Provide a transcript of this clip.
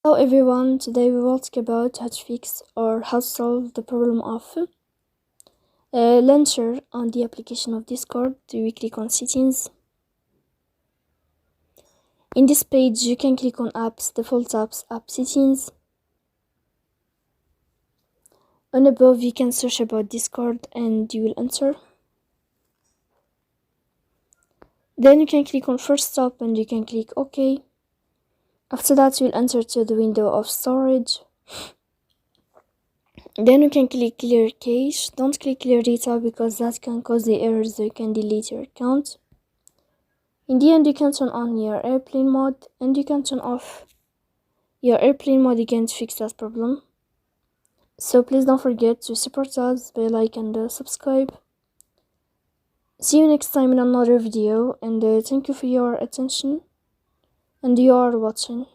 Hello everyone, today we will talk about how to fix or how to solve the problem of launcher on the application of Discord. We click on settings. In this page you can click on apps, default apps, app settings. On above you can search about Discord and you will enter. Then you can click on first stop and you can click OK. After that you will enter to the window of storage. Then you can click clear cache. Don't click clear data because that can cause the errors, so you can delete your account. In the end you can turn on your airplane mode and you can turn off your airplane mode again to fix that problem. So please don't forget to support us by like and subscribe. See you next time in another video, and thank you for your attention and you are watching.